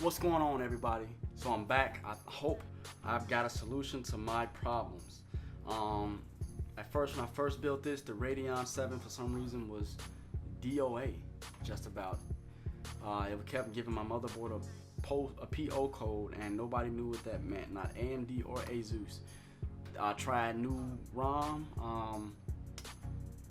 What's going on, everybody? So I'm back. I hope I've got a solution to my problems. At first, when I first built this, the Radeon VII for some reason was DOA, just about. It kept giving my motherboard a PO code, and nobody knew what that meant, not AMD or ASUS. I tried new ROM.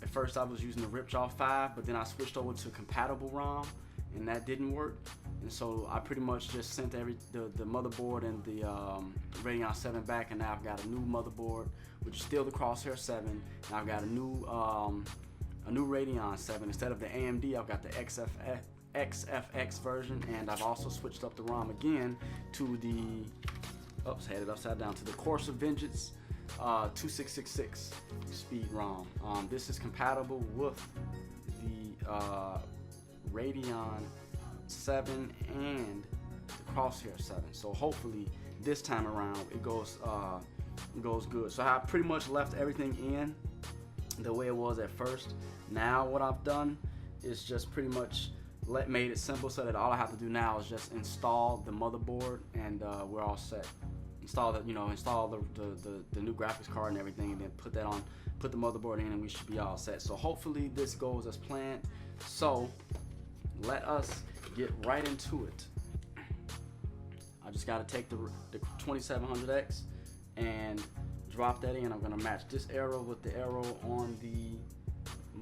At first, I was using the Ripjaw 5, but then I switched over to compatible ROM, and that didn't work. And so I pretty much just sent the motherboard and the Radeon 7 back, and now I've got a new motherboard, which is still the Crosshair 7. And I've got a new Radeon 7. Instead of the AMD, I've got the XFX version, and I've also switched up the ROM again to the had it upside down, to the Course of Vengeance 2666 speed ROM. This is compatible with the Radeon 7 and the Crosshair 7, so hopefully this time around it goes good. So I pretty much left everything in the way it was at first. Now what I've done is just pretty much made it simple, so that all I have to do now is just install the motherboard, and we're all set. Install the new graphics card and everything, and then put the motherboard in, and we should be all set. So hopefully this goes as planned. So let us get right into it. I just got to take the 2700X and drop that in. I'm going to match this arrow with the arrow on the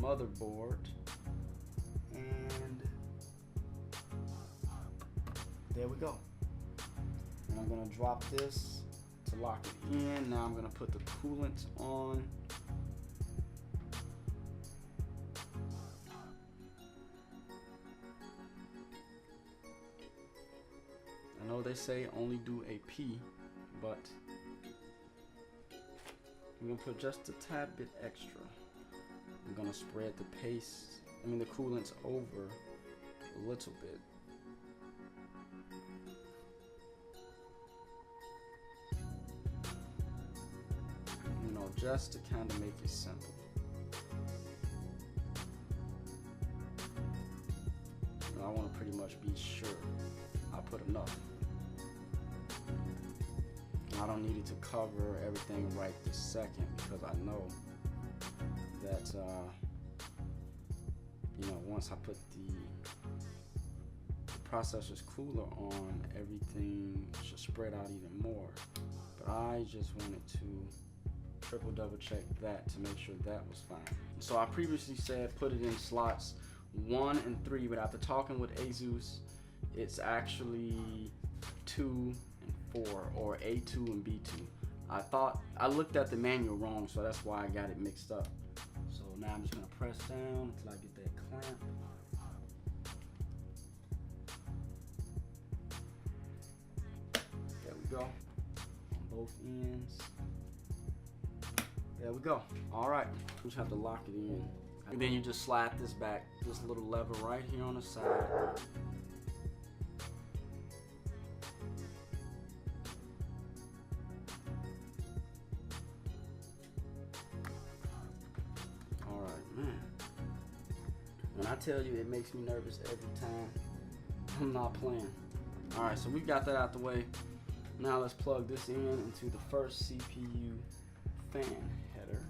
motherboard, and there we go. And I'm going to drop this to lock it in. Now I'm going to put the coolant on. I know they say only do a P, but I'm going to put just a tad bit extra. I'm going to spread the coolant over a little bit. Just to kind of make it simple. I want to pretty much be sure I put enough. I don't need it to cover everything right this second, because I know that once I put the processor's cooler on, everything should spread out even more. But I just wanted to double check that to make sure that was fine. So I previously said put it in slots 1 and 3, but after talking with ASUS, it's actually 2 and 4, or A2 and B2. I looked at the manual wrong, so that's why I got it mixed up. So now I'm just gonna press down until I get that clamp. There we go, on both ends. There we go. All right, we just have to lock it in. And then you just slide this back, this little lever right here on the side. All right, man. When I tell you it makes me nervous every time, I'm not playing. All right, so we got that out the way. Now let's plug this into the first CPU fan header.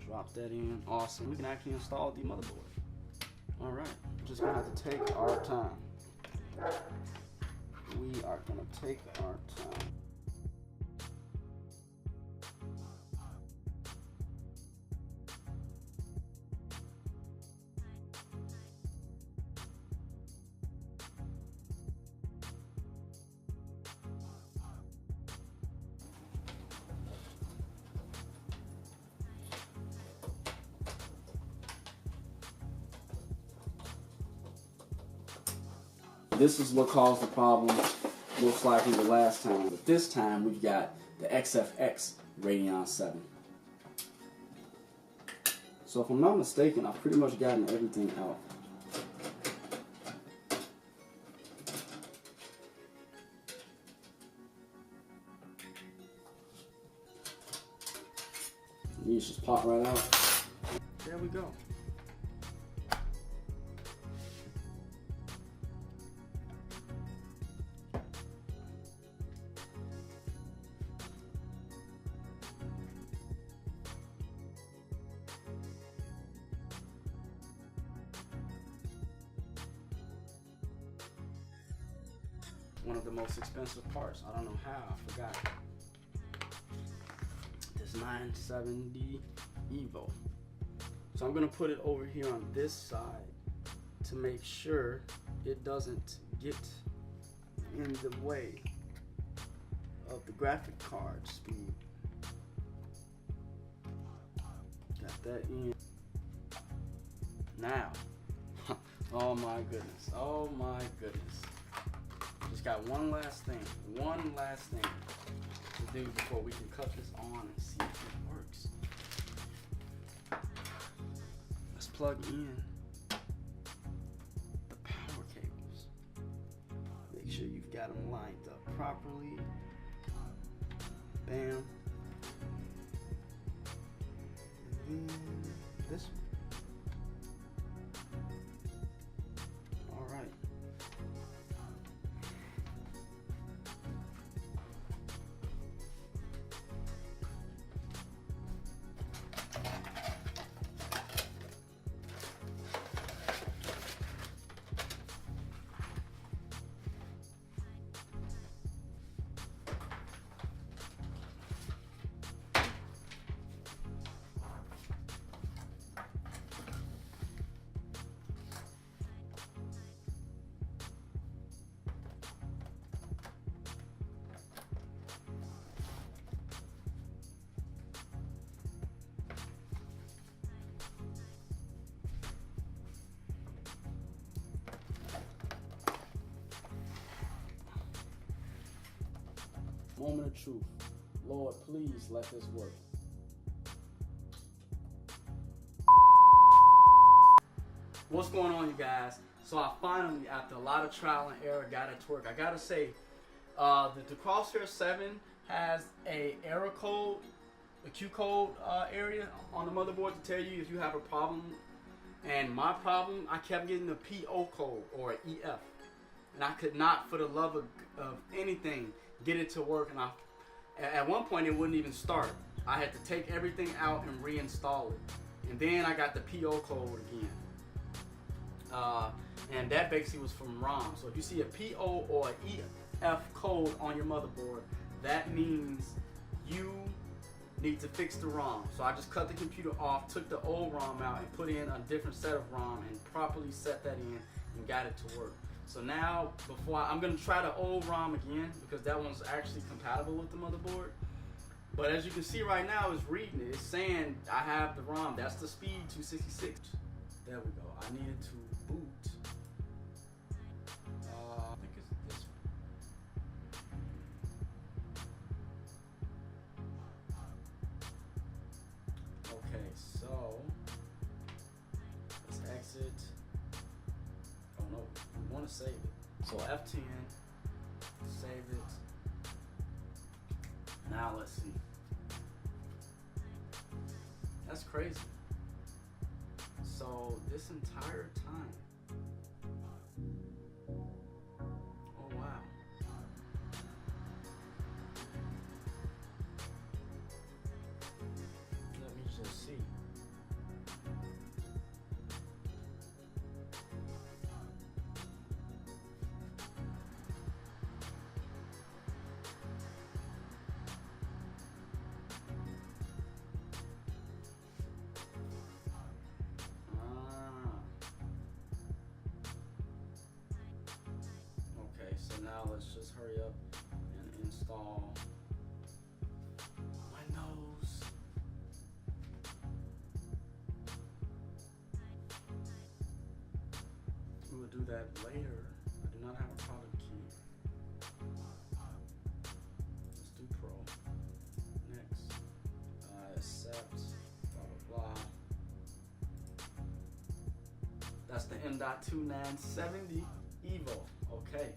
Drop that in. Awesome. We can actually install the motherboard. All right. We're just gonna have to take our time. We are gonna take our time. This is what caused the problem most likely the last time. But this time we've got the XFX Radeon 7. So if I'm not mistaken, I've pretty much gotten everything out. These just pop right out. There we go. one of the most expensive parts. I don't know how, I forgot. This 970 Evo. So I'm gonna put it over here on this side to make sure it doesn't get in the way of the graphic card speed. Got that in. Now, oh my goodness, oh my goodness. Just got one last thing to do before we can cut this on and see if it works. Let's plug in the power cables. Make sure you've got them lined up properly. Bam. And then this one. All right. Moment of truth. Lord, please let this work. What's going on, you guys? So I finally, after a lot of trial and error, got it to work. I gotta say, the Crosshair 7 has a error code, a Q code area on the motherboard to tell you if you have a problem. And my problem, I kept getting the PO code or EF, and I could not, for the love of anything, get it to work. And at one point it wouldn't even start. I had to take everything out and reinstall it, and then I got the PO code again, and that basically was from ROM. So if you see a PO or EF code on your motherboard, that means you need to fix the ROM. So I just cut the computer off, took the old ROM out, and put in a different set of ROM and properly set that in and got it to work. So now, I'm going to try the old ROM again, because that one's actually compatible with the motherboard. But as you can see right now, it's reading it. It's saying I have the ROM. That's the speed 266. There we go. I needed to boot. I think it's this one. Okay, so let's exit. Oh no, we want to save it. So F10, save it. Now let's see. That's crazy. So this entire time. Oh wow. Let me just see. So now let's just hurry up and install Windows. We will do that later. I do not have a product key. Let's do Pro. Next. Accept. Blah, blah, blah. That's the M.2 970 Evo. Okay.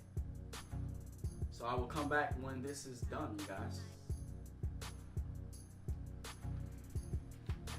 So I will come back when this is done, you guys.